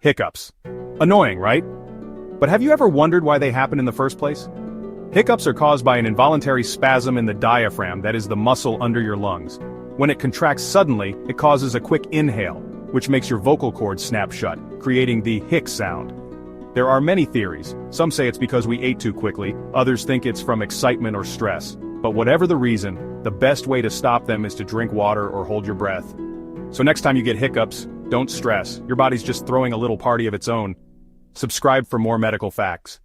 Hiccups. Annoying, right? But have you ever wondered why they happen in the first place? Hiccups are caused by an involuntary spasm in the diaphragm, that is the muscle under your lungs. When it contracts suddenly, it causes a quick inhale, which makes your vocal cords snap shut, creating the hic sound. There are many theories. Some say it's because we ate too quickly, others think it's from excitement or stress. But whatever the reason, the best way to stop them is to drink water or hold your breath. So next time you get hiccups, don't stress. Your body's just throwing a little party of its own. Subscribe for more medical facts.